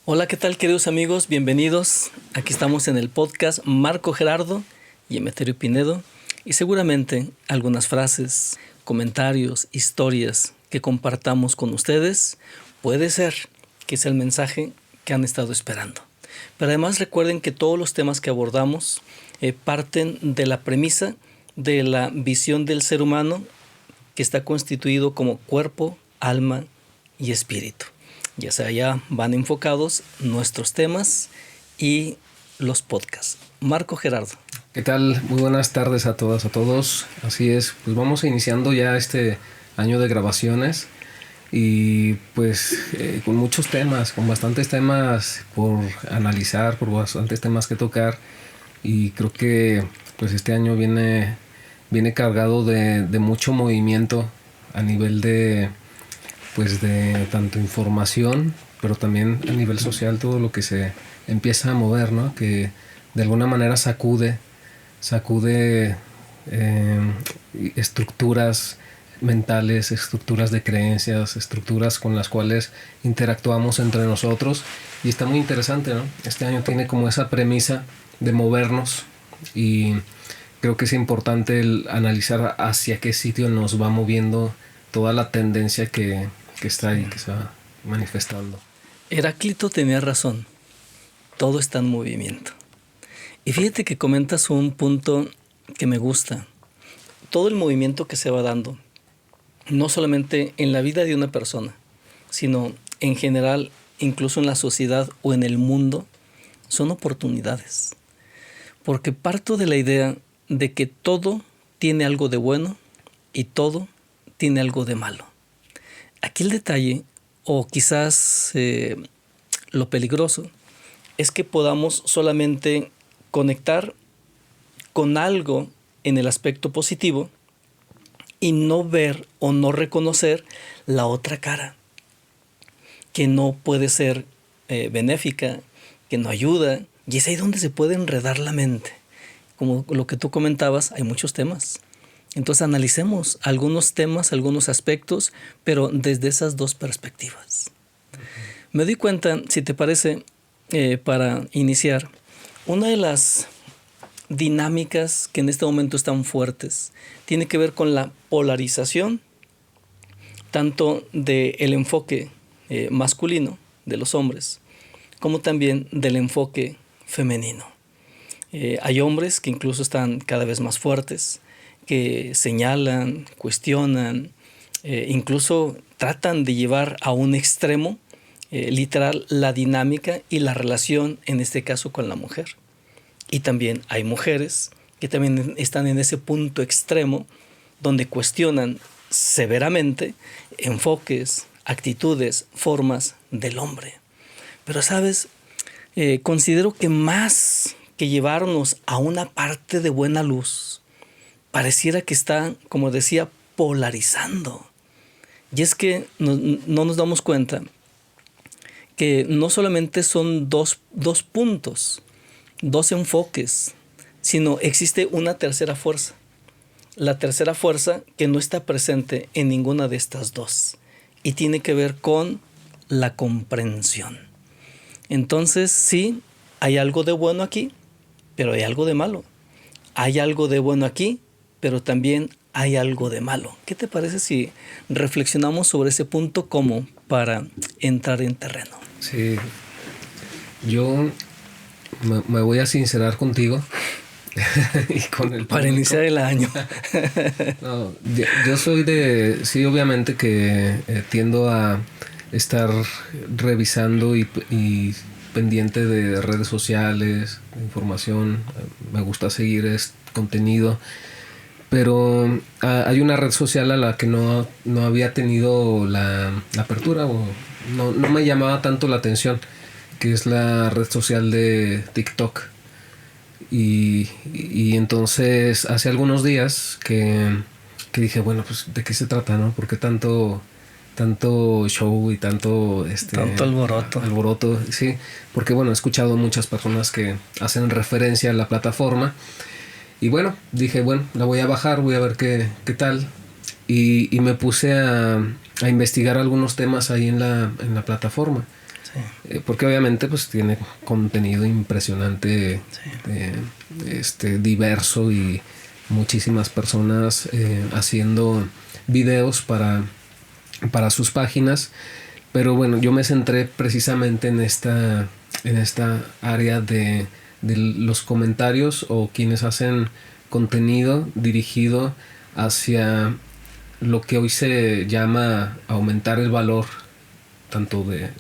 Hola, ¿qué tal, queridos amigos? Bienvenidos. Aquí estamos en el podcast Marco Gerardo y Emeterio Pinedo, y seguramente algunas frases, comentarios, historias que compartamos con ustedes puede ser que es el mensaje que han estado esperando. Pero además recuerden que todos los temas que abordamos parten de la premisa de la visión del ser humano, que está constituido como cuerpo, alma y espíritu. Ya sea, ya van enfocados nuestros temas y los podcasts. Marco Gerardo. ¿Qué tal? Muy buenas tardes a todas, a todos. Así es, pues vamos iniciando ya este año de grabaciones y pues con muchos temas, con bastantes temas por analizar, por bastantes temas que tocar, y creo que pues este año viene cargado de mucho movimiento a nivel de tanto información, pero también a nivel social, todo lo que se empieza a mover, ¿no? Que de alguna manera sacude estructuras mentales, estructuras de creencias, estructuras con las cuales interactuamos entre nosotros, y está muy interesante, ¿no? Este año tiene como esa premisa de movernos, y creo que es importante el analizar hacia qué sitio nos va moviendo toda la tendencia que está ahí, que se va manifestando. Heráclito tenía razón. Todo está en movimiento. Y fíjate que comentas un punto que me gusta. Todo el movimiento que se va dando, no solamente en la vida de una persona, sino en general, incluso en la sociedad o en el mundo, son oportunidades. Porque parto de la idea de que todo tiene algo de bueno y todo tiene algo de malo. Aquí el detalle, o quizás lo peligroso, es que podamos solamente conectar con algo en el aspecto positivo y no ver o no reconocer la otra cara, que no puede ser benéfica, que no ayuda, y es ahí donde se puede enredar la mente. Como lo que tú comentabas, hay muchos temas. Entonces analicemos algunos temas, algunos aspectos, pero desde esas dos perspectivas. Me doy cuenta, si te parece, para iniciar, una de las dinámicas que en este momento están fuertes tiene que ver con la polarización, tanto del enfoque masculino de los hombres, como también del enfoque femenino. Hay hombres que incluso están cada vez más fuertes, que señalan, cuestionan, incluso tratan de llevar a un extremo literal la dinámica y la relación, en este caso, con la mujer. Y también hay mujeres que también están en ese punto extremo donde cuestionan severamente enfoques, actitudes, formas del hombre. Pero, ¿sabes? Considero que más que llevarnos a una parte de buena luz, pareciera que está, como decía, polarizando. Y es que no nos damos cuenta que no solamente son dos puntos, dos enfoques, sino existe una tercera fuerza. La tercera fuerza que no está presente en ninguna de estas dos, y tiene que ver con la comprensión. Entonces, sí, hay algo de bueno aquí, pero hay algo de malo. Hay algo de bueno aquí, pero también hay algo de malo. ¿Qué te parece si reflexionamos sobre ese punto como para entrar en terreno? Sí, yo me voy a sincerar contigo y con el para público. Iniciar el año. No, yo soy sí, obviamente que tiendo a estar revisando y pendiente de redes sociales, de información. Me gusta seguir contenido, pero hay una red social a la que no había tenido la apertura, o no me llamaba tanto la atención, que es la red social de TikTok. Y entonces hace algunos días que dije, bueno, pues ¿de qué se trata, no? ¿Por qué tanto show y tanto alboroto? Sí, porque bueno, he escuchado muchas personas que hacen referencia a la plataforma, y bueno, dije, bueno, la voy a bajar, voy a ver qué tal, y me puse a investigar algunos temas ahí en la plataforma. Porque obviamente pues tiene contenido impresionante, diverso, y muchísimas personas haciendo videos para sus páginas. Pero bueno, yo me centré precisamente en esta área de los comentarios, o quienes hacen contenido dirigido hacia lo que hoy se llama aumentar el valor, tanto de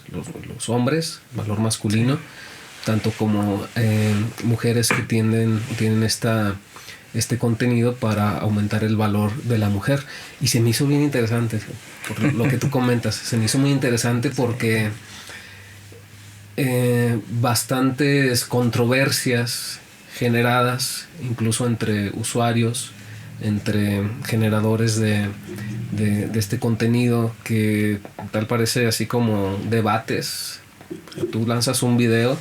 los hombres, valor masculino, tanto como mujeres que tienen este contenido para aumentar el valor de la mujer. Y se me hizo bien interesante, por lo que tú comentas, se me hizo muy interesante porque bastantes controversias generadas, incluso entre usuarios, entre generadores de este contenido, que tal parece así como debates. Tú lanzas un video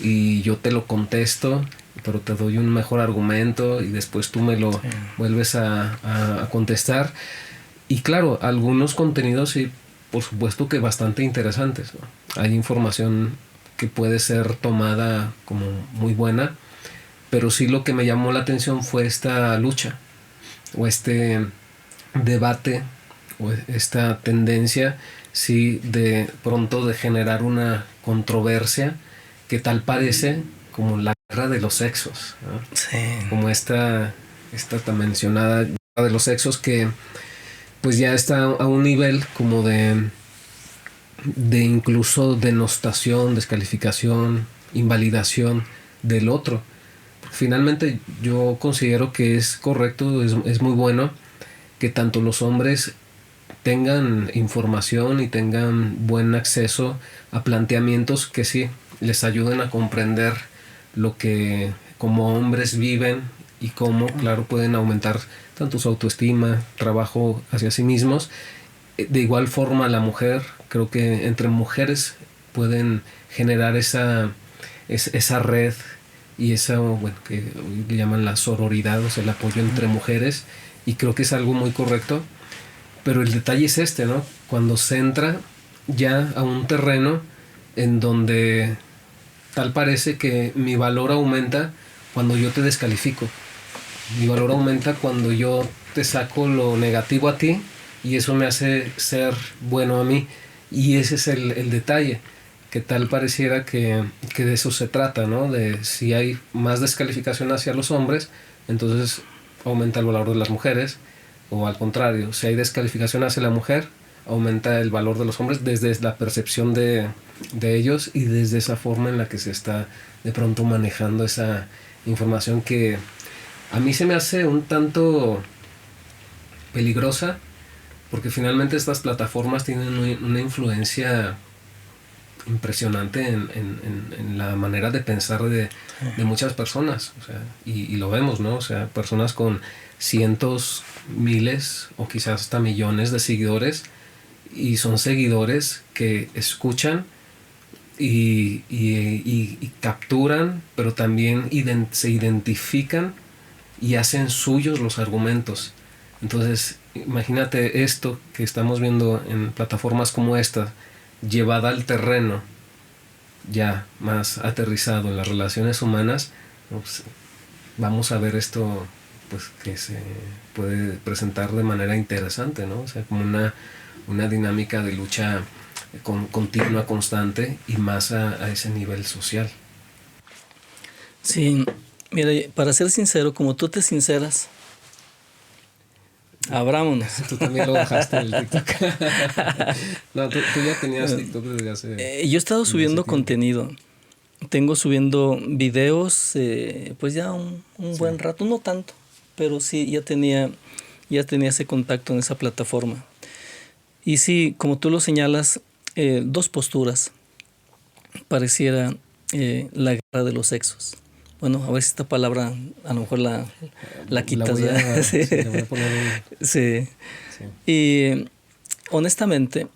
y yo te lo contesto, pero te doy un mejor argumento, y después tú me lo vuelves a contestar. Y claro, algunos contenidos sí, por supuesto que bastante interesantes, ¿no? Hay información que puede ser tomada como muy buena, pero sí lo que me llamó la atención fue esta lucha, o este debate, o esta tendencia, sí, de pronto de generar una controversia que tal parece como la guerra de los sexos, ¿no? Sí. Como esta tan mencionada guerra de los sexos, que pues ya está a un nivel como de incluso denostación, descalificación, invalidación del otro. Finalmente yo considero que es correcto, es muy bueno que tanto los hombres tengan información y tengan buen acceso a planteamientos que sí les ayuden a comprender lo que como hombres viven, y cómo, claro, pueden aumentar tanto su autoestima, trabajo hacia sí mismos. De igual forma la mujer, creo que entre mujeres pueden generar esa red, y esa, bueno, que hoy le llaman la sororidad, o sea, el apoyo entre mujeres, y creo que es algo muy correcto. Pero el detalle es este, ¿no? Cuando se entra ya a un terreno en donde tal parece que mi valor aumenta cuando yo te descalifico. Mi valor aumenta cuando yo te saco lo negativo a ti, y eso me hace ser bueno a mí. Y ese es el detalle, que tal pareciera que de eso se trata, ¿no? De si hay más descalificación hacia los hombres, entonces aumenta el valor de las mujeres, o al contrario, si hay descalificación hacia la mujer, aumenta el valor de los hombres, desde la percepción de ellos, y desde esa forma en la que se está de pronto manejando esa información, que a mí se me hace un tanto peligrosa, porque finalmente estas plataformas tienen una influencia impresionante en la manera de pensar de muchas personas, o sea, y lo vemos, ¿no? O sea, personas con cientos, miles o quizás hasta millones de seguidores, y son seguidores que escuchan y capturan, pero también se identifican y hacen suyos los argumentos. Entonces, imagínate esto que estamos viendo en plataformas como esta, llevada al terreno ya más aterrizado en las relaciones humanas. Pues, vamos a ver esto, pues, que se puede presentar de manera interesante, ¿no? O sea, como una dinámica de lucha continua, constante, y más a ese nivel social. Sí, mira, para ser sincero, como tú te sinceras, abrámonos. Tú también lo bajaste del TikTok. No, tú ya tenías TikTok desde hace... Yo he estado subiendo contenido. Tengo subiendo videos, pues ya un buen rato, no tanto, pero sí ya tenía ese contacto en esa plataforma. Y sí, como tú lo señalas, dos posturas. Pareciera la guerra de los sexos. Bueno, a ver si esta palabra a lo mejor la quitas. Sí, le voy a poner un... Sí. Y honestamente,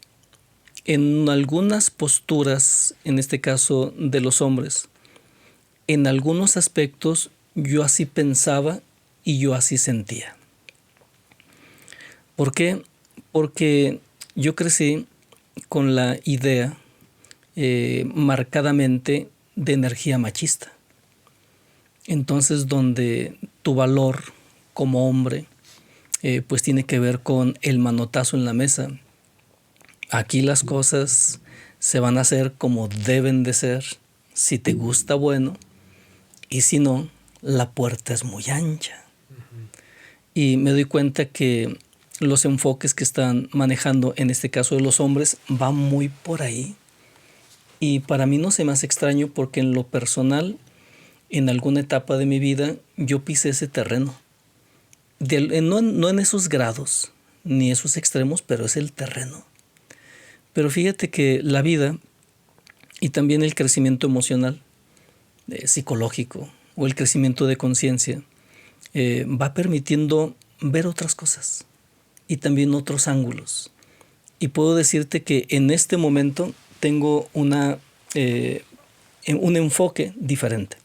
en algunas posturas, en este caso de los hombres, en algunos aspectos yo así pensaba y yo así sentía. ¿Por qué? Porque yo crecí con la idea marcadamente de energía machista. Entonces, donde tu valor como hombre pues tiene que ver con el manotazo en la mesa. Aquí las cosas se van a hacer como deben de ser. Si te gusta, bueno, y si no, la puerta es muy ancha. Y me doy cuenta que los enfoques que están manejando, en este caso de los hombres, van muy por ahí. Y para mí no se me hace extraño porque en lo personal, en alguna etapa de mi vida, yo pisé ese terreno. No en esos grados, ni esos extremos, pero es el terreno. Pero fíjate que la vida y también el crecimiento emocional, psicológico o el crecimiento de conciencia va permitiendo ver otras cosas y también otros ángulos. Y puedo decirte que en este momento tengo un enfoque diferente.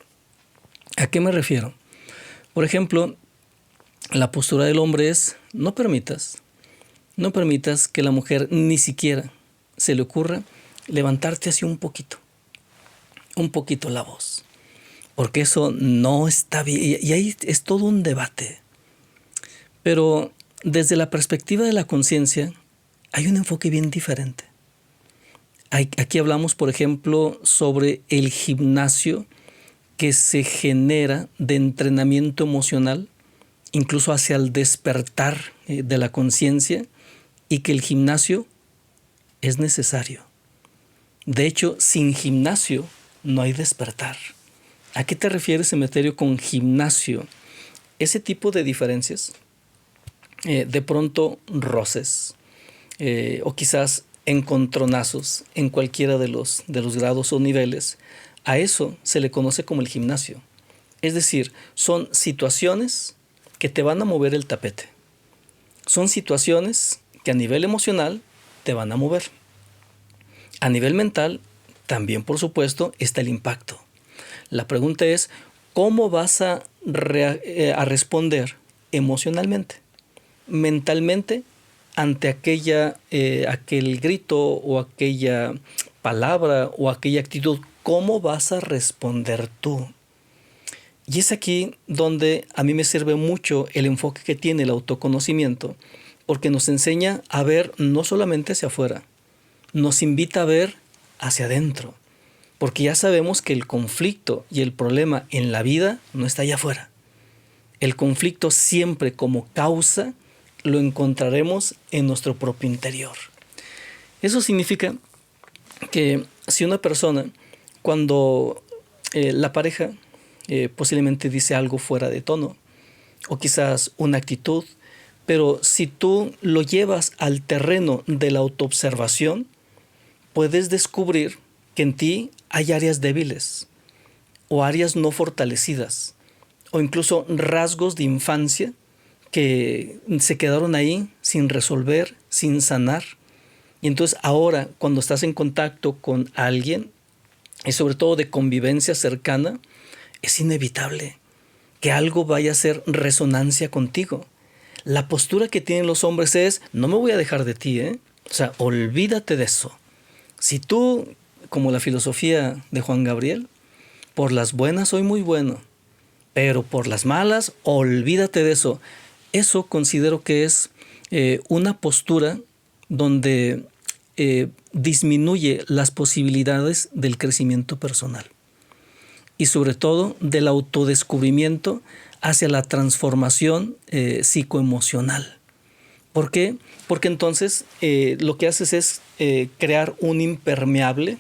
¿A qué me refiero? Por ejemplo, la postura del hombre es no permitas que la mujer ni siquiera se le ocurra levantarte así un poquito la voz, porque eso no está bien, y ahí es todo un debate. Pero desde la perspectiva de la conciencia hay un enfoque bien diferente. Aquí hablamos, por ejemplo, sobre el gimnasio que se genera de entrenamiento emocional, incluso hacia el despertar de la conciencia, y que el gimnasio es necesario. De hecho, sin gimnasio no hay despertar. ¿A qué te refieres, Emeterio, con gimnasio? Ese tipo de diferencias, de pronto roces, o quizás encontronazos en cualquiera de los grados o niveles, a eso se le conoce como el gimnasio. Es decir, son situaciones que te van a mover el tapete. Son situaciones que a nivel emocional te van a mover. A nivel mental, también por supuesto, está el impacto. La pregunta es, ¿cómo vas a responder emocionalmente, mentalmente, ante aquel grito o aquella palabra o aquella actitud? ¿Cómo vas a responder tú? Y es aquí donde a mí me sirve mucho el enfoque que tiene el autoconocimiento, porque nos enseña a ver no solamente hacia afuera, nos invita a ver hacia adentro, porque ya sabemos que el conflicto y el problema en la vida no está allá afuera. El conflicto siempre como causa lo encontraremos en nuestro propio interior. Eso significa que si una persona, cuando la pareja posiblemente dice algo fuera de tono, o quizás una actitud, pero si tú lo llevas al terreno de la autoobservación, puedes descubrir que en ti hay áreas débiles o áreas no fortalecidas o incluso rasgos de infancia que se quedaron ahí sin resolver, sin sanar. Y entonces ahora, cuando estás en contacto con alguien, y sobre todo de convivencia cercana, es inevitable que algo vaya a hacer resonancia contigo. La postura que tienen los hombres es, no me voy a dejar de ti, O sea, olvídate de eso. Si tú, como la filosofía de Juan Gabriel, por las buenas soy muy bueno, pero por las malas, olvídate de eso. Eso considero que es una postura donde disminuye las posibilidades del crecimiento personal y sobre todo del autodescubrimiento hacia la transformación psicoemocional. ¿Por qué? Porque entonces lo que haces es crear un impermeable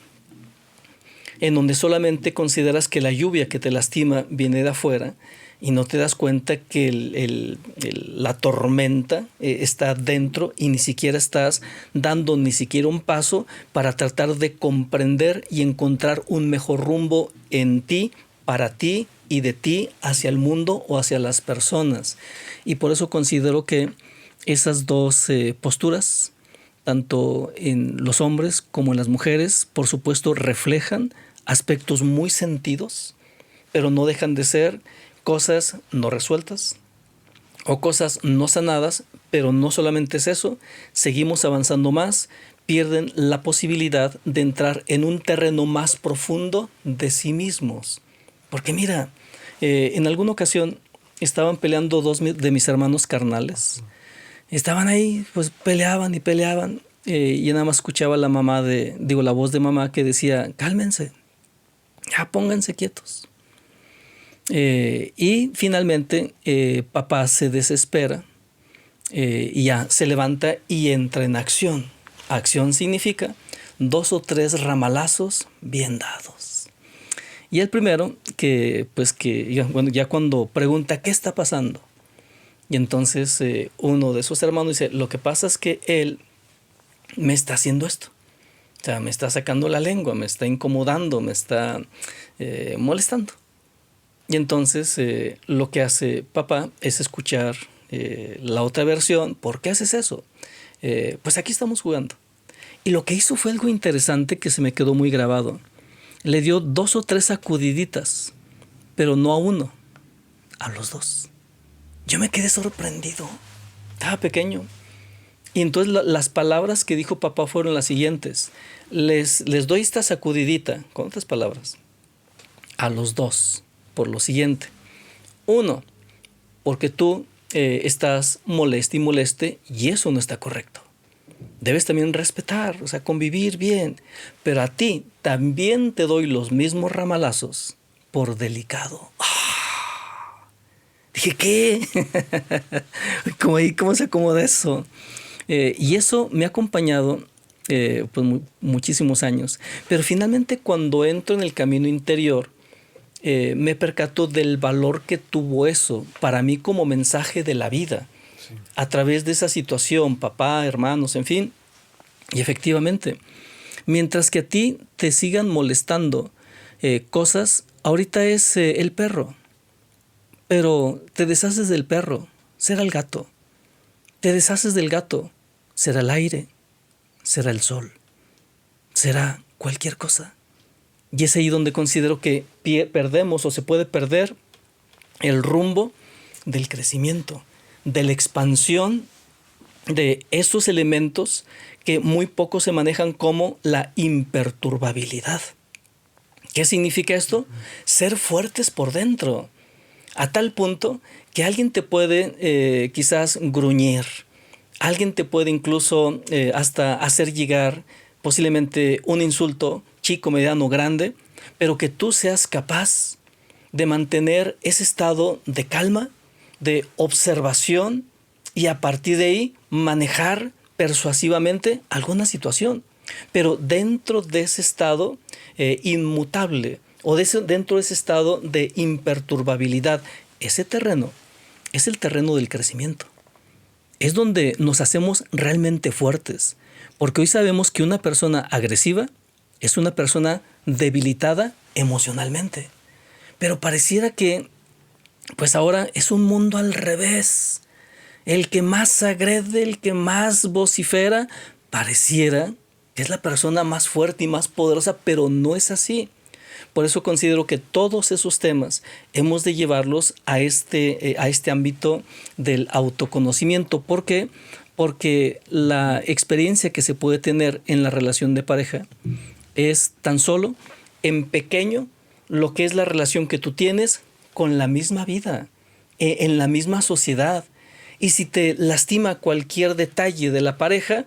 en donde solamente consideras que la lluvia que te lastima viene de afuera y no te das cuenta que la tormenta está dentro y ni siquiera estás dando ni siquiera un paso para tratar de comprender y encontrar un mejor rumbo en ti, para ti y de ti hacia el mundo o hacia las personas. Y por eso considero que esas dos posturas, tanto en los hombres como en las mujeres, por supuesto reflejan aspectos muy sentidos, pero no dejan de ser cosas no resueltas o cosas no sanadas. Pero no solamente es eso, seguimos avanzando más, pierden la posibilidad de entrar en un terreno más profundo de sí mismos. Porque mira, en alguna ocasión estaban peleando dos de mis hermanos carnales. Estaban ahí, pues peleaban y peleaban. Y nada más escuchaba la voz de mamá que decía, cálmense, ya pónganse quietos. Y finalmente papá se desespera y ya se levanta y entra en acción. Acción significa 2 o 3 ramalazos bien dados. Y el primero ya cuando pregunta qué está pasando, y entonces uno de sus hermanos dice, lo que pasa es que él me está haciendo esto. O sea, me está sacando la lengua, me está incomodando, me está molestando. Y entonces lo que hace papá es escuchar la otra versión. ¿Por qué haces eso? Pues aquí estamos jugando. Y lo que hizo fue algo interesante que se me quedó muy grabado. Le dio 2 o 3 sacudiditas, pero no a uno, a los 2. Yo me quedé sorprendido. Estaba pequeño. Y entonces las palabras que dijo papá fueron las siguientes. Les doy esta sacudidita, con otras palabras, a los 2, por lo siguiente. 1, porque tú estás moleste y eso no está correcto. Debes también respetar, o sea, convivir bien. Pero a ti también te doy los mismos ramalazos por delicado. ¡Ah! Dije, ¿qué? ¿Cómo se acomoda eso? Y eso me ha acompañado pues muchísimos años. Pero finalmente cuando entro en el camino interior, me percato del valor que tuvo eso para mí como mensaje de la vida. Sí. A través de esa situación, papá, hermanos, en fin. Y efectivamente, mientras que a ti te sigan molestando cosas, ahorita es el perro. Pero te deshaces del perro, será el gato. Te deshaces del gato, será el aire, será el sol, será cualquier cosa. Y es ahí donde considero que perdemos o se puede perder el rumbo del crecimiento, de la expansión de esos elementos que muy poco se manejan como la imperturbabilidad. ¿Qué significa esto? Ser fuertes por dentro, a tal punto que alguien te puede quizás gruñir, alguien te puede incluso hasta hacer llegar posiblemente un insulto, chico, mediano, grande, pero que tú seas capaz de mantener ese estado de calma, de observación y a partir de ahí manejar persuasivamente alguna situación, pero dentro de ese estado inmutable o dentro de ese estado de imperturbabilidad. Ese terreno es el terreno del crecimiento. Es donde nos hacemos realmente fuertes, porque hoy sabemos que una persona agresiva es una persona debilitada emocionalmente. Pero pareciera que, pues ahora es un mundo al revés. El que más agrede, el que más vocifera, pareciera que es la persona más fuerte y más poderosa, pero no es así. Por eso considero que todos esos temas hemos de llevarlos a este ámbito del autoconocimiento. ¿Por qué? Porque la experiencia que se puede tener en la relación de pareja es tan solo en pequeño lo que es la relación que tú tienes con la misma vida, en la misma sociedad. Y si te lastima cualquier detalle de la pareja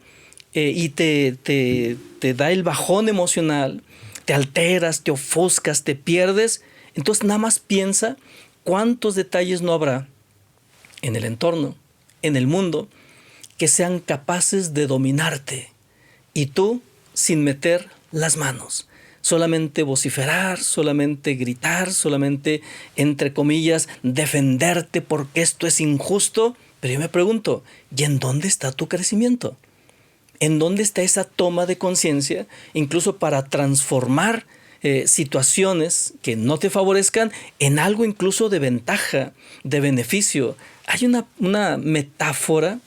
y te da el bajón emocional, te alteras, te ofuscas, te pierdes, entonces nada más piensa cuántos detalles no habrá en el entorno, en el mundo, que sean capaces de dominarte y tú sin meter las manos. Solamente vociferar, solamente gritar, solamente, entre comillas, defenderte porque esto es injusto. Pero yo me pregunto, ¿y en dónde está tu crecimiento? ¿En dónde está esa toma de conciencia, incluso para transformar situaciones que no te favorezcan en algo incluso de ventaja, de beneficio? Hay una metáfora,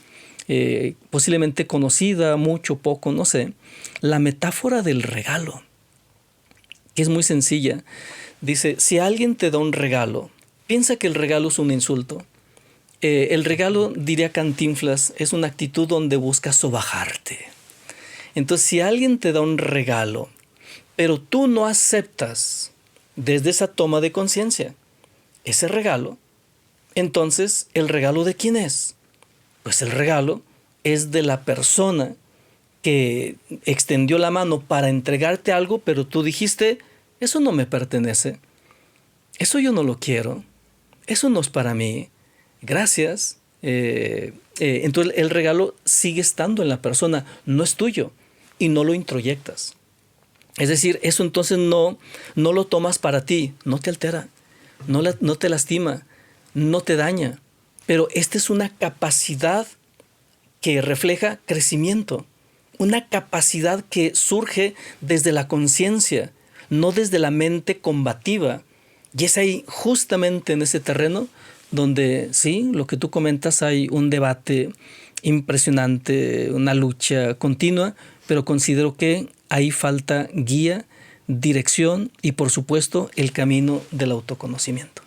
posiblemente conocida, mucho, poco, no sé, la metáfora del regalo, que es muy sencilla. Dice, si alguien te da un regalo, piensa que el regalo es un insulto. El regalo, diría Cantinflas, es una actitud donde buscas sobajarte. Entonces, si alguien te da un regalo, pero tú no aceptas desde esa toma de conciencia ese regalo, entonces, ¿el regalo de quién es? Pues el regalo es de la persona que extendió la mano para entregarte algo, pero tú dijiste, eso no me pertenece, eso yo no lo quiero, eso no es para mí, gracias. Entonces el regalo sigue estando en la persona, no es tuyo y no lo introyectas. Es decir, eso entonces no lo tomas para ti, no te altera, no te lastima, no te daña. Pero esta es una capacidad que refleja crecimiento, una capacidad que surge desde la conciencia, no desde la mente combativa. Y es ahí, justamente en ese terreno, donde sí, lo que tú comentas, hay un debate impresionante, una lucha continua, pero considero que ahí falta guía, dirección y, por supuesto, el camino del autoconocimiento.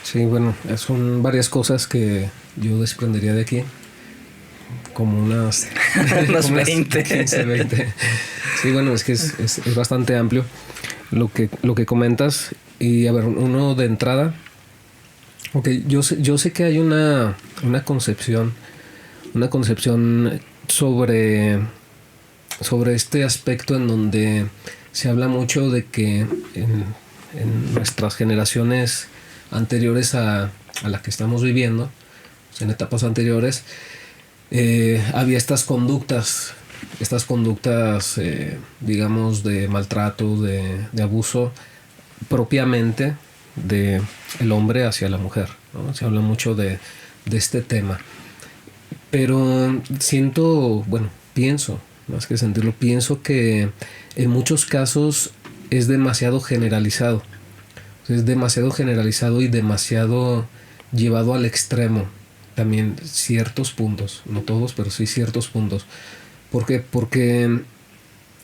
Sí, bueno, son varias cosas que yo desprendería de aquí, como unas, unas como 20. 15, 20. Sí, bueno, es que es bastante amplio lo que comentas. Y a ver, uno de entrada, okay, yo sé que hay una concepción sobre este aspecto en donde se habla mucho de que en nuestras generaciones anteriores a la que estamos viviendo, en etapas anteriores, había estas conductas, digamos, de maltrato, de abuso propiamente de el hombre hacia la mujer, ¿no? Se habla mucho de este tema, pero pienso, más que sentirlo, pienso que en muchos casos es demasiado generalizado. Es demasiado generalizado y demasiado llevado al extremo. También ciertos puntos, no todos, pero sí ciertos puntos. ¿Por qué? Porque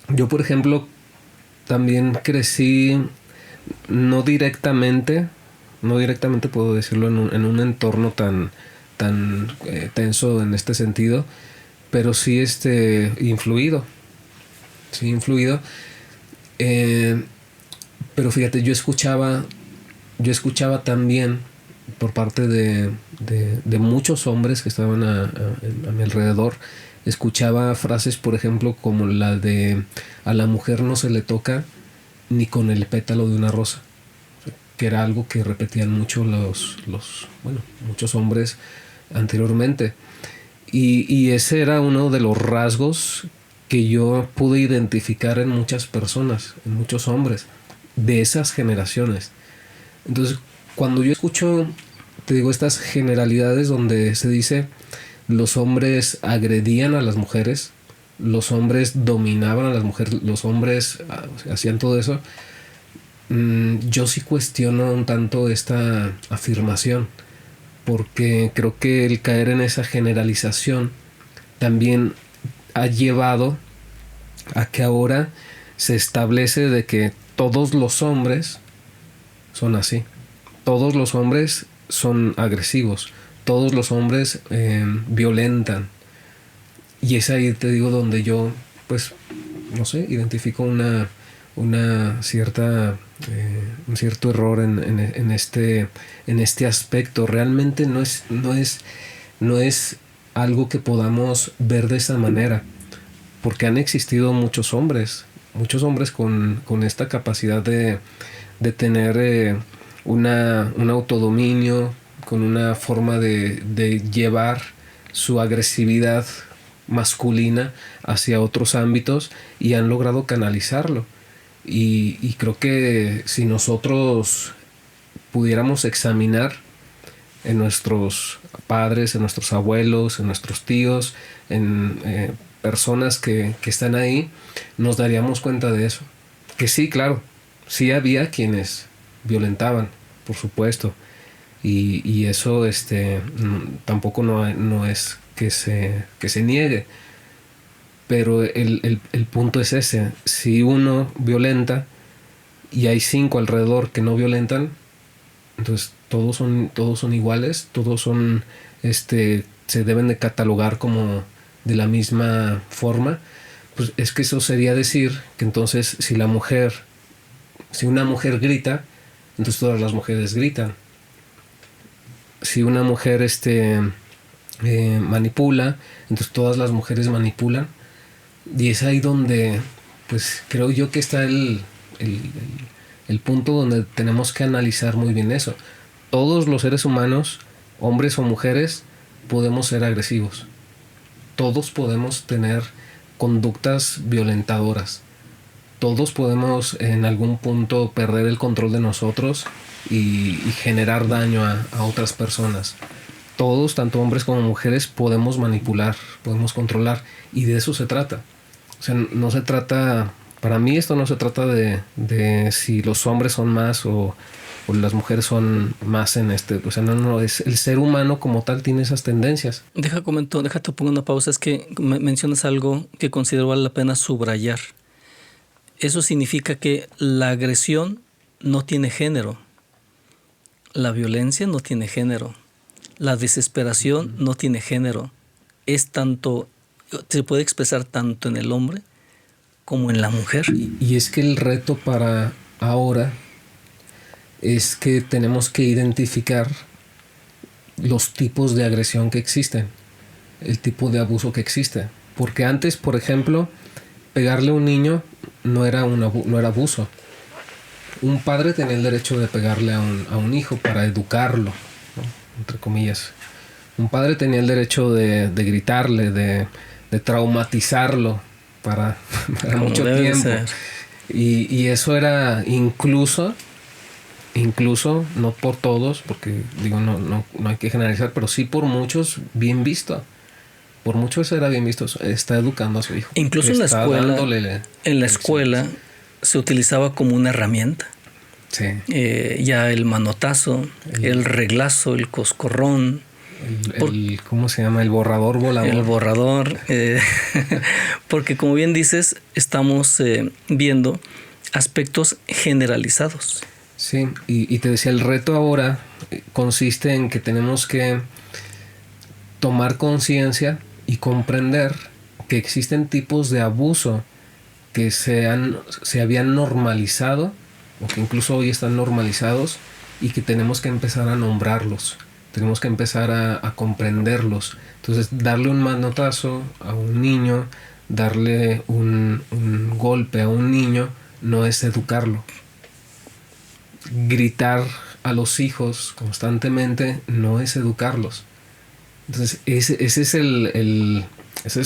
yo, por ejemplo, también crecí no directamente puedo decirlo en un entorno tan tenso en este sentido, pero sí influido. Sí, influido. Pero fíjate, yo escuchaba también por parte de muchos hombres que estaban a mi alrededor, escuchaba frases, por ejemplo, como la de a la mujer no se le toca ni con el pétalo de una rosa, que era algo que repetían mucho muchos hombres anteriormente. Y ese era uno de los rasgos que yo pude identificar en muchas personas, en muchos hombres de esas generaciones. Entonces, cuando yo escucho, te digo, estas generalidades donde se dice los hombres agredían a las mujeres, los hombres dominaban a las mujeres, los hombres hacían todo eso, yo sí cuestiono un tanto esta afirmación, porque creo que el caer en esa generalización también ha llevado a que ahora se establece de que todos los hombres son así, todos los hombres son agresivos, todos los hombres violentan. Y es ahí, te digo, donde yo, pues, no sé, identifico una cierta un cierto error en este aspecto. Realmente no es algo que podamos ver de esa manera, porque han existido muchos hombres con esta capacidad de tener un autodominio, con una forma de llevar su agresividad masculina hacia otros ámbitos y han logrado canalizarlo. Y creo que si nosotros pudiéramos examinar en nuestros padres, en nuestros abuelos, en nuestros tíos, en personas que están ahí, nos daríamos cuenta de eso. Que sí, claro, sí había quienes violentaban, por supuesto, y eso tampoco no es que se niegue. Pero el punto es ese: si uno violenta y hay 5 alrededor que no violentan, entonces todos son iguales, todos son se deben de catalogar como de la misma forma. Pues es que eso sería decir que entonces si una mujer grita, entonces todas las mujeres gritan. Si una mujer manipula, entonces todas las mujeres manipulan. Y es ahí donde, pues creo yo que está el, el punto donde tenemos que analizar muy bien eso. Todos los seres humanos, hombres o mujeres, podemos ser agresivos. Todos podemos tener conductas violentadoras. Todos podemos en algún punto perder el control de nosotros y generar daño a otras personas. Todos, tanto hombres como mujeres, podemos manipular, podemos controlar, y de eso se trata. O sea, no se trata, para mí esto no se trata de si los hombres son más o las mujeres son más en o sea, no, es el ser humano como tal tiene esas tendencias. Déjate pongo una pausa, es que mencionas algo que considero vale la pena subrayar. Eso significa que la agresión no tiene género, la violencia no tiene género, la desesperación no tiene género. Se puede expresar tanto en el hombre como en la mujer. Y es que el reto para ahora es que tenemos que identificar los tipos de agresión que existen, el tipo de abuso que existe. Porque antes, por ejemplo, pegarle a un niño no era abuso. Un padre tenía el derecho de pegarle a un hijo para educarlo, ¿no? Entre comillas. Un padre tenía el derecho de gritarle, de traumatizarlo para mucho tiempo. Y eso era incluso, no por todos, porque digo, no hay que generalizar, pero sí por muchos bien visto. Por mucho eso era bien visto. Está educando a su hijo. Incluso en la escuela se utilizaba como una herramienta. Sí. Ya el manotazo, el reglazo, el coscorrón. ¿Cómo se llama? El borrador volador. El borrador. Porque como bien dices, estamos viendo aspectos generalizados. Sí, y te decía, el reto ahora consiste en que tenemos que tomar conciencia y comprender que existen tipos de abuso que se habían normalizado o que incluso hoy están normalizados y que tenemos que empezar a nombrarlos, tenemos que empezar a comprenderlos. Entonces, darle un manotazo a un niño, darle un golpe a un niño, no es educarlo. Gritar a los hijos constantemente no es educarlos. Entonces, ese es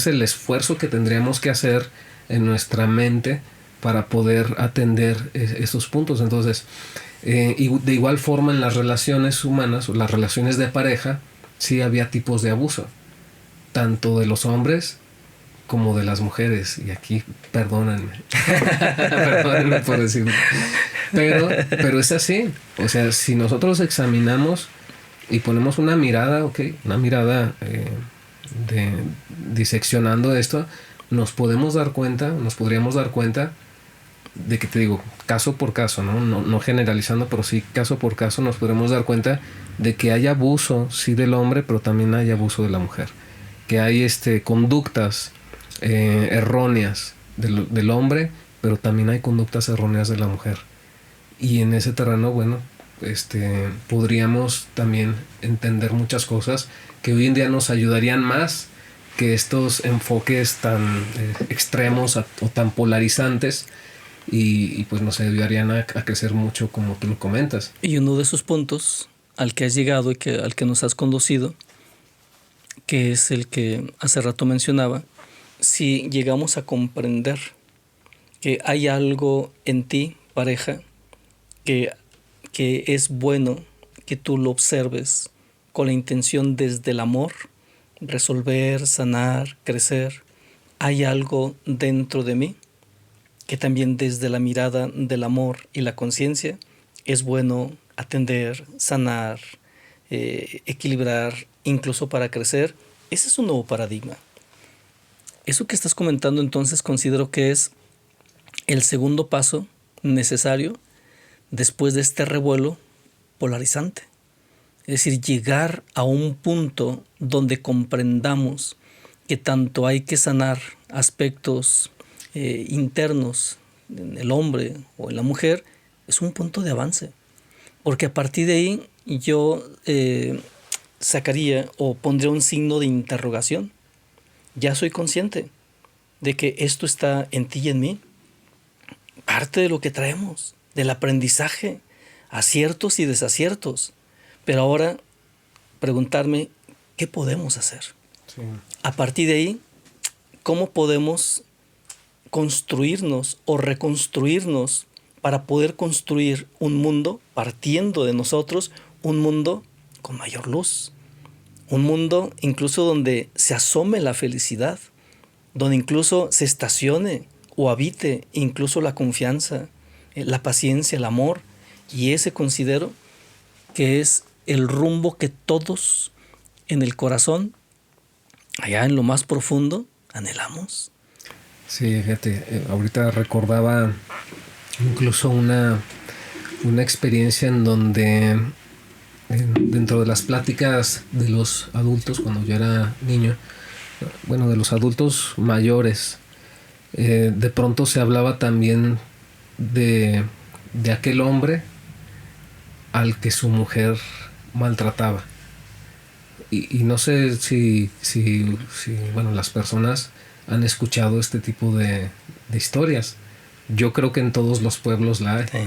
el esfuerzo que tendríamos que hacer en nuestra mente para poder atender esos puntos. Entonces, y de igual forma en las relaciones humanas o las relaciones de pareja, sí había tipos de abuso, tanto de los hombres como de las mujeres. Y aquí, perdónenme por decirlo. Pero es así. O sea, si nosotros examinamos y ponemos una mirada, diseccionando esto, nos podríamos dar cuenta de que, te digo, caso por caso, no generalizando, pero sí caso por caso nos podremos dar cuenta de que hay abuso, sí, del hombre, pero también hay abuso de la mujer. Que hay conductas erróneas del hombre, pero también hay conductas erróneas de la mujer. Y en ese terreno, bueno, podríamos también entender muchas cosas que hoy en día nos ayudarían más que estos enfoques tan extremos o tan polarizantes y pues nos ayudarían a crecer mucho, como tú lo comentas. Y uno de esos puntos al que has llegado y al que nos has conducido, que es el que hace rato mencionaba, si llegamos a comprender que hay algo en ti, pareja, que es bueno que tú lo observes con la intención desde el amor, resolver, sanar, crecer. Hay algo dentro de mí que también desde la mirada del amor y la conciencia es bueno atender, sanar, equilibrar, incluso para crecer. Ese es un nuevo paradigma. Eso que estás comentando entonces considero que es el segundo paso necesario después de este revuelo polarizante. Es decir, llegar a un punto donde comprendamos que tanto hay que sanar aspectos internos en el hombre o en la mujer, es un punto de avance. Porque a partir de ahí yo sacaría o pondría un signo de interrogación. Ya soy consciente de que esto está en ti y en mí. Parte de lo que traemos, del aprendizaje, aciertos y desaciertos. Pero ahora preguntarme, ¿qué podemos hacer? Sí. A partir de ahí, ¿cómo podemos construirnos o reconstruirnos para poder construir un mundo, partiendo de nosotros, un mundo con mayor luz? Un mundo incluso donde se asome la felicidad, donde incluso se estacione o habite incluso la confianza, la paciencia, el amor. Y ese considero que es el rumbo que todos en el corazón, allá en lo más profundo, anhelamos. Sí, fíjate, ahorita recordaba incluso una experiencia en donde dentro de las pláticas de los adultos, cuando yo era niño, bueno, de los adultos mayores, de pronto se hablaba también de aquel hombre al que su mujer maltrataba. Y no sé si bueno, las personas han escuchado este tipo de historias. Yo creo que en todos los pueblos la hay. Sí.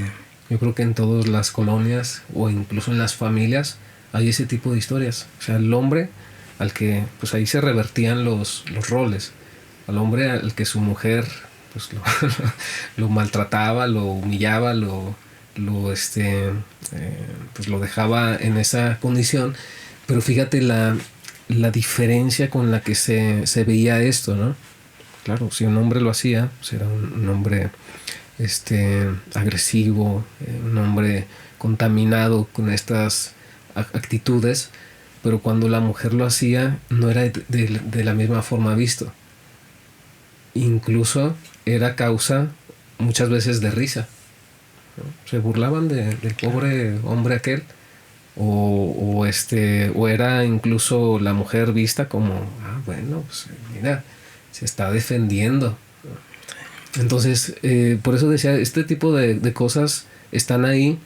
Yo creo que en todas las colonias o incluso en las familias hay ese tipo de historias. O sea, el hombre al que, pues ahí se revertían los roles. Al hombre al que su mujer pues lo maltrataba, lo humillaba, pues lo dejaba en esa condición. Pero fíjate la diferencia con la que se veía esto, ¿no? Claro, si un hombre lo hacía, pues era un hombre agresivo, un hombre contaminado con estas actitudes, pero cuando la mujer lo hacía no era de la misma forma visto. Incluso era causa muchas veces de risa, ¿no? Se burlaban del pobre hombre aquel, o era incluso la mujer vista como, bueno, pues mira, se está defendiendo. Entonces, por eso decía, este tipo de cosas están ahí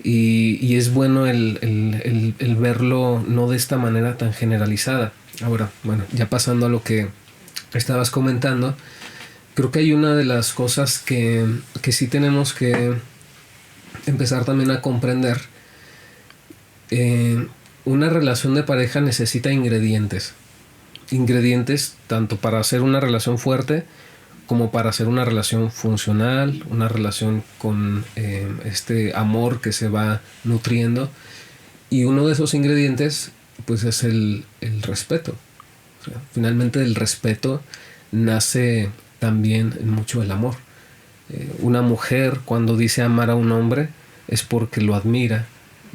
y es bueno el verlo no de esta manera tan generalizada. Ahora, bueno, ya pasando a lo que estabas comentando, creo que hay una de las cosas que sí tenemos que empezar también a comprender. Una relación de pareja necesita ingredientes tanto para hacer una relación fuerte como para hacer una relación funcional, una relación con este amor que se va nutriendo. Y uno de esos ingredientes pues es el respeto. O sea, finalmente del respeto nace también mucho el amor. Una mujer cuando dice amar a un hombre es porque lo admira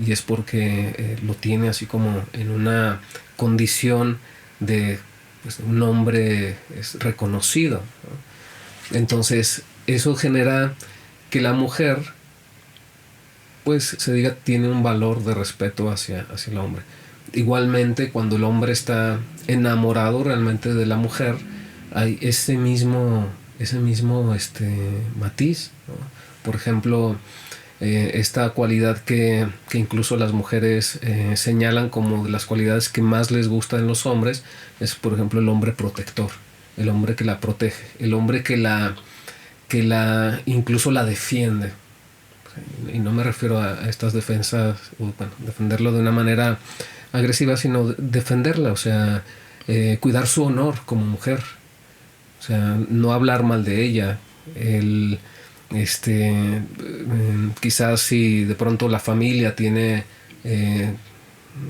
y es porque lo tiene así como en una condición de pues, un hombre reconocido, ¿no? Entonces eso genera que la mujer pues se diga tiene un valor de respeto hacia el hombre. Igualmente cuando el hombre está enamorado realmente de la mujer hay ese mismo matiz, ¿no? Por ejemplo, esta cualidad que incluso las mujeres señalan como de las cualidades que más les gustan en los hombres es, por ejemplo, el hombre protector, el hombre que la protege, el hombre que la incluso la defiende. Y no me refiero a estas defensas, defenderlo de una manera agresiva, sino defenderla, o sea, cuidar su honor como mujer, o sea, no hablar mal de ella, quizás si de pronto la familia tiene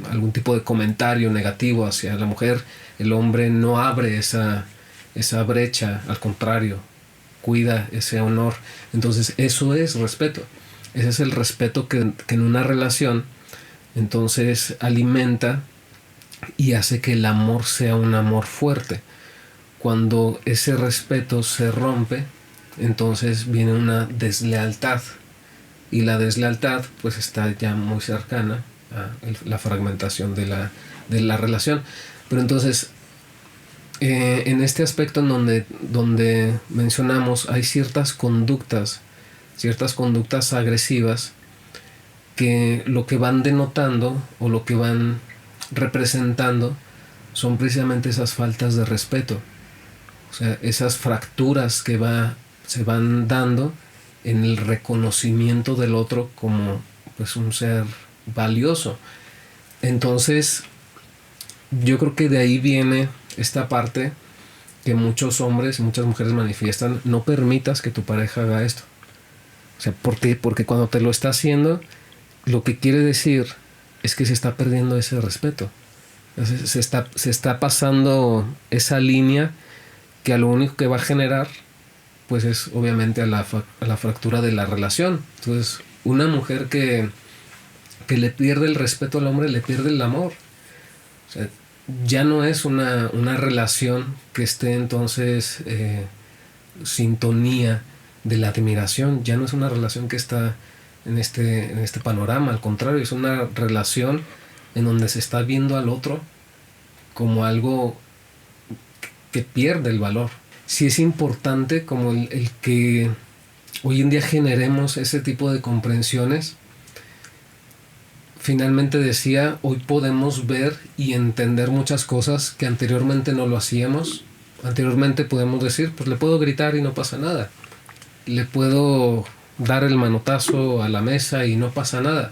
algún tipo de comentario negativo hacia la mujer, el hombre no abre esa brecha, al contrario, cuida ese honor. Entonces eso es respeto. Ese es el respeto que en una relación entonces alimenta y hace que el amor sea un amor fuerte. Cuando ese respeto se rompe, entonces viene una deslealtad, y la deslealtad pues está ya muy cercana a la fragmentación de la relación. Pero entonces en este aspecto en donde mencionamos hay ciertas conductas agresivas que lo que van denotando o lo que van representando son precisamente esas faltas de respeto. O sea, esas fracturas que se van dando en el reconocimiento del otro como pues un ser valioso. Entonces, yo creo que de ahí viene esta parte que muchos hombres y muchas mujeres manifiestan: no permitas que tu pareja haga esto. O sea, ¿por qué? Porque cuando te lo está haciendo, lo que quiere decir es que se está perdiendo ese respeto. Se está pasando esa línea que a lo único que va a generar pues es obviamente a la fractura de la relación. Entonces, una mujer que le pierde el respeto al hombre, le pierde el amor. O sea, ya no es una relación que esté entonces sintonía de la admiración, ya no es una relación que está en este panorama, al contrario, es una relación en donde se está viendo al otro como algo que pierde el valor. Sí es importante como el que hoy en día generemos ese tipo de comprensiones. Finalmente decía, hoy podemos ver y entender muchas cosas que anteriormente no lo hacíamos. Anteriormente podemos decir, pues le puedo gritar y no pasa nada. Le puedo dar el manotazo a la mesa y no pasa nada.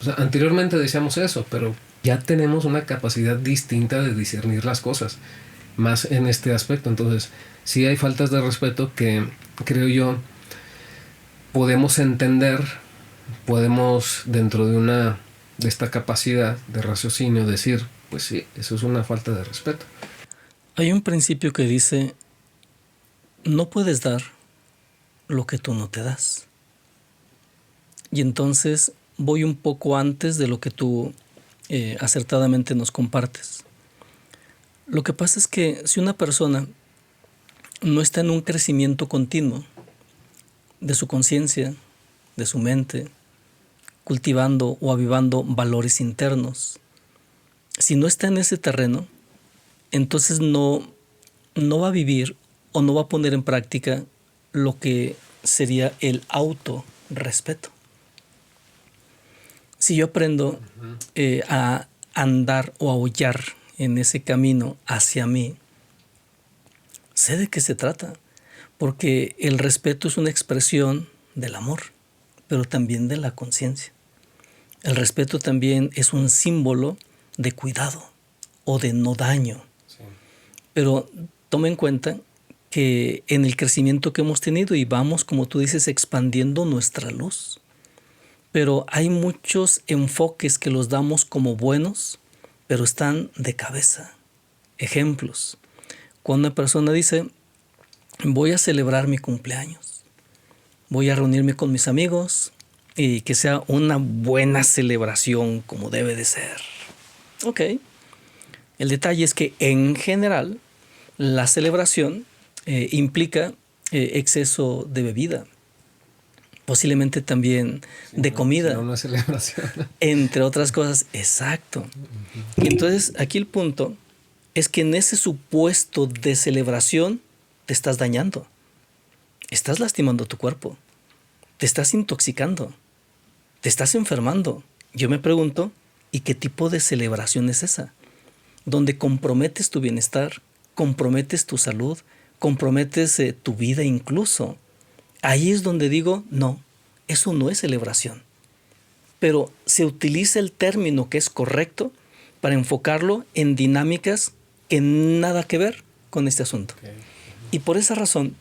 O sea, anteriormente decíamos eso, pero ya tenemos una capacidad distinta de discernir las cosas, más en este aspecto. Entonces, sí hay faltas de respeto que creo yo podemos entender, podemos dentro de esta capacidad de raciocinio decir, pues sí, eso es una falta de respeto. Hay un principio que dice, no puedes dar lo que tú no te das. Y entonces voy un poco antes de lo que tú acertadamente nos compartes. Lo que pasa es que si una persona no está en un crecimiento continuo de su conciencia, de su mente, cultivando o avivando valores internos, si no está en ese terreno, entonces no va a vivir o no va a poner en práctica lo que sería el autorrespeto. Si yo aprendo a andar o a aullar en ese camino hacia mí, sé de qué se trata, porque el respeto es una expresión del amor, pero también de la conciencia. El respeto también es un símbolo de cuidado o de no daño. Sí. Pero toma en cuenta que en el crecimiento que hemos tenido y vamos, como tú dices, expandiendo nuestra luz. Pero hay muchos enfoques que los damos como buenos, pero están de cabeza. Ejemplos. Cuando una persona dice, voy a celebrar mi cumpleaños, voy a reunirme con mis amigos y que sea una buena celebración como debe de ser. Ok. El detalle es que en general la celebración implica exceso de bebida. Posiblemente también de comida. Una celebración. Entre otras cosas, exacto. Y entonces aquí el punto es que en ese supuesto de celebración te estás dañando. Estás lastimando tu cuerpo. Te estás intoxicando. Te estás enfermando. Yo me pregunto, ¿y qué tipo de celebración es esa? Donde comprometes tu bienestar, comprometes tu salud, comprometes tu vida incluso. Ahí es donde digo, no, eso no es celebración. Pero se utiliza el término que es correcto para enfocarlo en dinámicas que nada que ver con este asunto. Okay. Y por esa razón,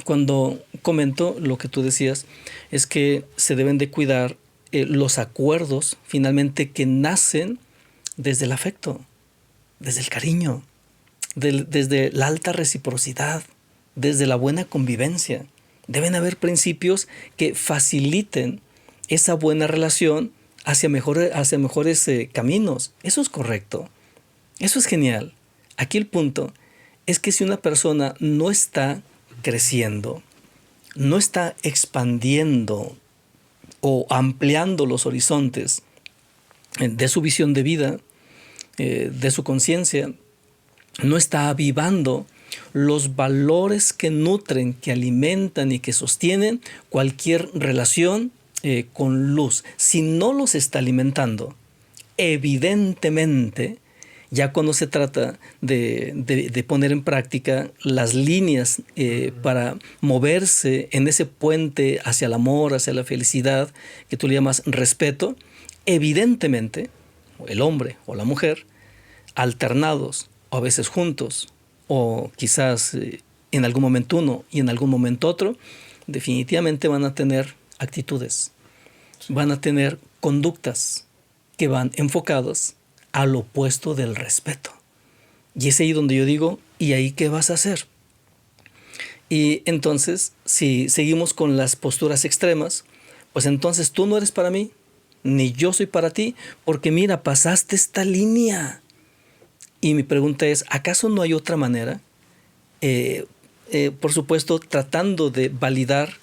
cuando comento lo que tú decías, es que se deben de cuidar los acuerdos finalmente que nacen desde el afecto, desde el cariño, desde la alta reciprocidad, desde la buena convivencia. Deben haber principios que faciliten esa buena relación hacia mejores caminos. Eso es correcto. Eso es genial. Aquí el punto es que si una persona no está creciendo, no está expandiendo o ampliando los horizontes de su visión de vida, de su conciencia, no está avivando los valores que nutren, que alimentan y que sostienen cualquier relación con luz. Si no los está alimentando, evidentemente, ya cuando se trata de poner en práctica las líneas para moverse en ese puente hacia el amor, hacia la felicidad, que tú le llamas respeto, evidentemente, el hombre o la mujer, alternados o a veces juntos, o quizás en algún momento uno y en algún momento otro, definitivamente van a tener actitudes, van a tener conductas que van enfocados al opuesto del respeto. Y es ahí donde yo digo, ¿y ahí qué vas a hacer? Y entonces, si seguimos con las posturas extremas, pues entonces tú no eres para mí, ni yo soy para ti, porque mira, pasaste esta línea. Y mi pregunta es, ¿acaso no hay otra manera? Por supuesto, tratando de validar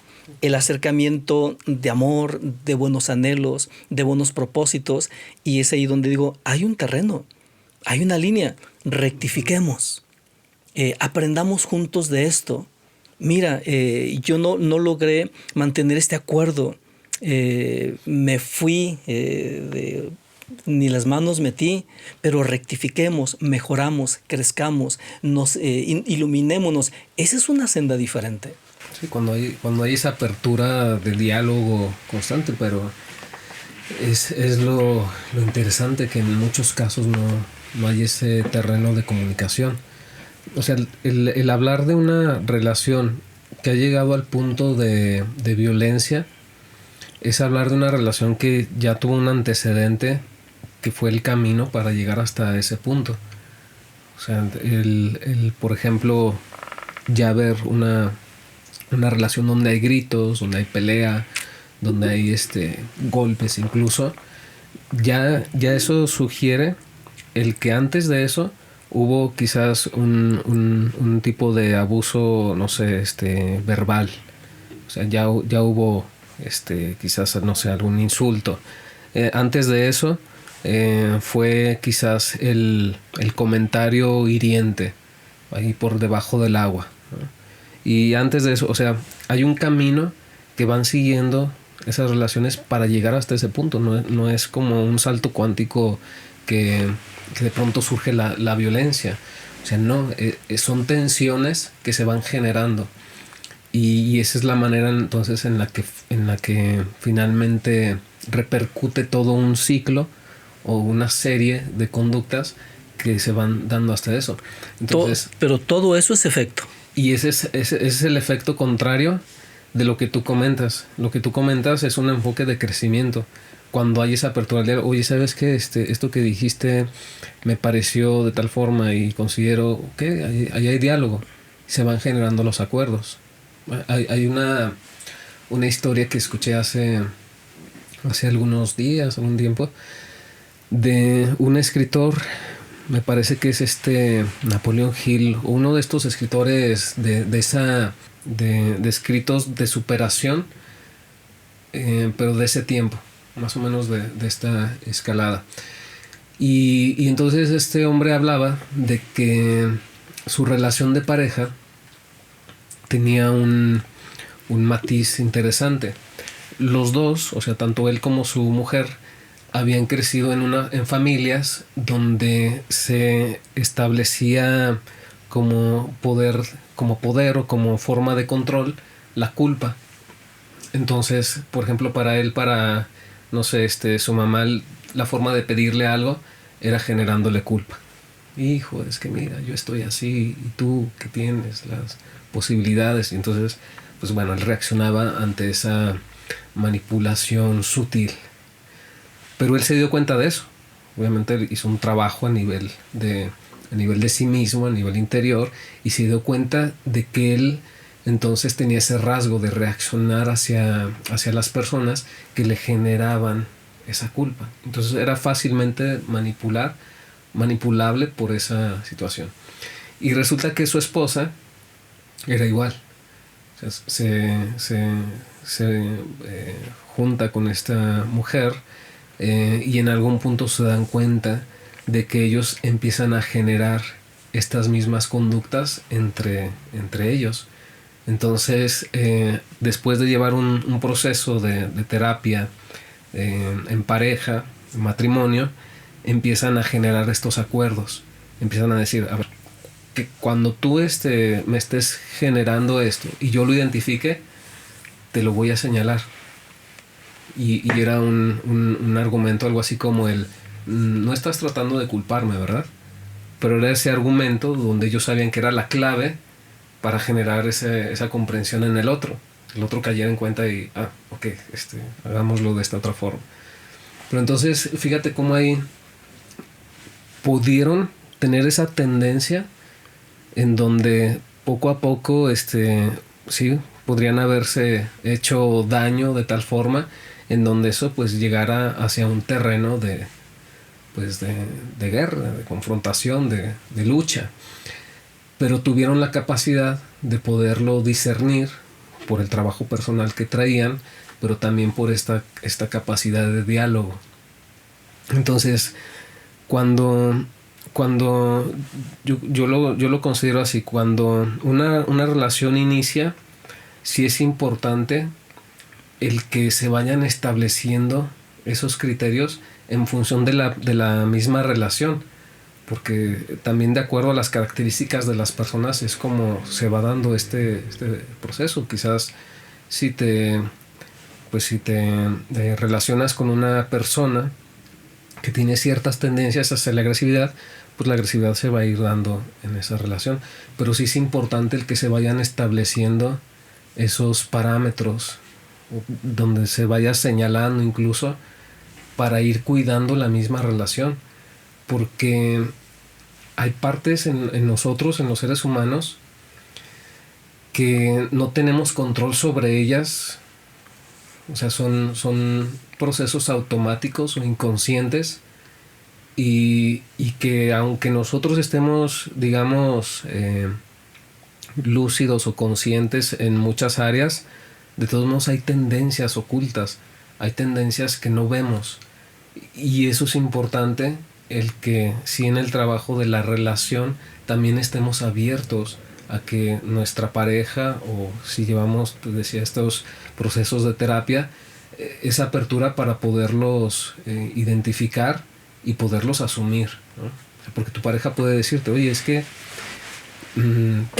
el acercamiento de amor, de buenos anhelos, de buenos propósitos, y es ahí donde digo, hay un terreno, hay una línea, rectifiquemos, aprendamos juntos de esto. Mira, yo no logré mantener este acuerdo, me fui, ni las manos metí, pero rectifiquemos, mejoramos, crezcamos, nos iluminémonos. Esa es una senda diferente. Sí, cuando hay esa apertura de diálogo constante, pero es lo interesante que en muchos casos no hay ese terreno de comunicación. O sea, el hablar de una relación que ha llegado al punto de violencia es hablar de una relación que ya tuvo un antecedente que fue el camino para llegar hasta ese punto. O sea, por ejemplo, ya ver una relación donde hay gritos, donde hay pelea, donde hay golpes incluso, ya eso sugiere el que antes de eso hubo quizás un tipo de abuso, no sé, verbal. O sea, ya hubo quizás, no sé, algún insulto. Antes de eso fue quizás el comentario hiriente ahí por debajo del agua, ¿no? Y antes de eso, o sea, hay un camino que van siguiendo esas relaciones para llegar hasta ese punto. No es como un salto cuántico que de pronto surge la violencia. O sea, no, son tensiones que se van generando. Y esa es la manera entonces en la que finalmente repercute todo un ciclo o una serie de conductas que se van dando hasta eso. Entonces, pero todo eso es efecto. Y ese es el efecto contrario de lo que tú comentas. Lo que tú comentas es un enfoque de crecimiento. Cuando hay esa apertura de, oye, ¿sabes qué? Esto que dijiste me pareció de tal forma y considero que ahí hay diálogo. Se van generando los acuerdos. Hay una historia que escuché hace algunos días, algún tiempo, de un escritor, me parece que es Napoleón Hill, uno de estos escritores de escritos de superación, pero de ese tiempo, más o menos de esta escalada. Y entonces este hombre hablaba de que su relación de pareja tenía un matiz interesante. Los dos, o sea, tanto él como su mujer, habían crecido en familias donde se establecía como poder o como forma de control la culpa. Entonces, por ejemplo, para no sé, su mamá, la forma de pedirle algo era generándole culpa. Hijo, es que mira, yo estoy así y tú que tienes las posibilidades. Y entonces, pues bueno, él reaccionaba ante esa manipulación sutil. Pero él se dio cuenta de eso. Obviamente él hizo un trabajo a nivel de sí mismo, a nivel interior, y se dio cuenta de que él entonces tenía ese rasgo de reaccionar hacia las personas que le generaban esa culpa. Entonces era fácilmente manipulable por esa situación. Y resulta que su esposa era igual. O sea, se junta con esta mujer y en algún punto se dan cuenta de que ellos empiezan a generar estas mismas conductas entre ellos. Entonces, después de llevar un proceso de terapia en pareja, en matrimonio, empiezan a generar estos acuerdos. Empiezan a decir, a ver, que cuando tú me estés generando esto y yo lo identifique, te lo voy a señalar. Y era un argumento algo así como no estás tratando de culparme, ¿verdad? Pero era ese argumento donde ellos sabían que era la clave para generar esa comprensión en el otro cayera en cuenta y, ok, hagámoslo de esta otra forma. Pero entonces, fíjate cómo ahí pudieron tener esa tendencia en donde poco a poco, sí, podrían haberse hecho daño de tal forma en donde eso pues llegara hacia un terreno de guerra, de confrontación, de lucha. Pero tuvieron la capacidad de poderlo discernir por el trabajo personal que traían, pero también por esta capacidad de diálogo. Entonces, cuando yo lo considero así, cuando una relación inicia, sí es importante el que se vayan estableciendo esos criterios en función de la misma relación, porque también de acuerdo a las características de las personas es como se va dando este proceso. Quizás si te relacionas con una persona que tiene ciertas tendencias hacia la agresividad, pues la agresividad se va a ir dando en esa relación. Pero sí es importante el que se vayan estableciendo esos parámetros donde se vaya señalando incluso para ir cuidando la misma relación, porque hay partes en nosotros, en los seres humanos, que no tenemos control sobre ellas. O sea, son procesos automáticos o inconscientes y que aunque nosotros estemos, digamos, lúcidos o conscientes en muchas áreas, de todos modos hay tendencias ocultas, hay tendencias que no vemos. Y eso es importante, el que si en el trabajo de la relación también estemos abiertos a que nuestra pareja, o si llevamos, te decía, estos procesos de terapia, esa apertura para poderlos identificar y poderlos asumir, ¿no? Porque tu pareja puede decirte, oye, es que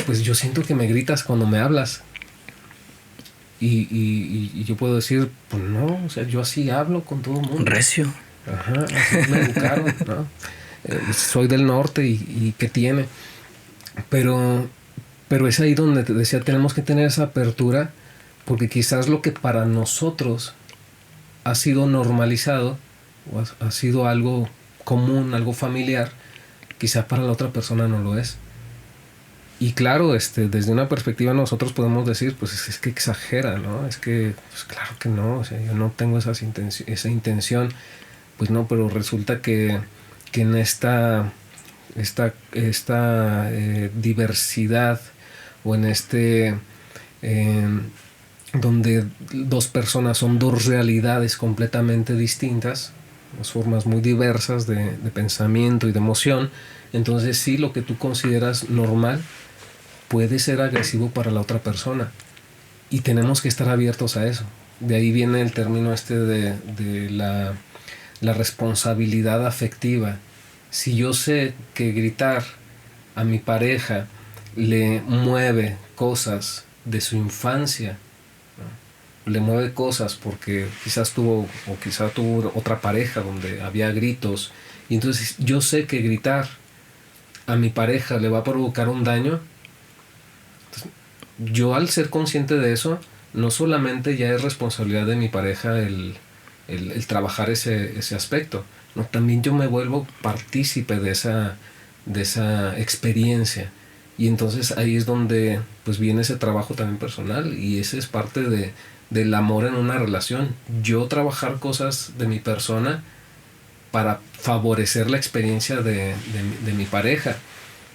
pues yo siento que me gritas cuando me hablas. Y yo puedo decir, pues no, o sea, yo así hablo con todo el mundo. Recio. Ajá, así me educaron, ¿no? Soy del norte y ¿qué tiene? Pero es ahí donde te decía, tenemos que tener esa apertura, porque quizás lo que para nosotros ha sido normalizado, o ha sido algo común, algo familiar, quizá para la otra persona no lo es. Y claro, desde una perspectiva nosotros podemos decir, pues es que exagera, ¿no? Es que, pues claro que no, o sea, yo no tengo esa intención. Pues no, pero resulta que en esta diversidad, o en donde dos personas son dos realidades completamente distintas, dos formas muy diversas de pensamiento y de emoción, entonces sí, lo que tú consideras normal puede ser agresivo para la otra persona, y tenemos que estar abiertos a eso. De ahí viene el término de la responsabilidad afectiva. Si yo sé que gritar a mi pareja le mueve cosas de su infancia, ¿no? Le mueve cosas porque quizás tuvo otra pareja donde había gritos, y entonces yo sé que gritar a mi pareja le va a provocar un daño. Entonces, yo, al ser consciente de eso, no solamente ya es responsabilidad de mi pareja el trabajar ese aspecto, ¿no? También yo me vuelvo partícipe de esa experiencia, y entonces ahí es donde pues viene ese trabajo también personal, y ese es parte del amor en una relación. Yo trabajar cosas de mi persona para favorecer la experiencia de mi pareja,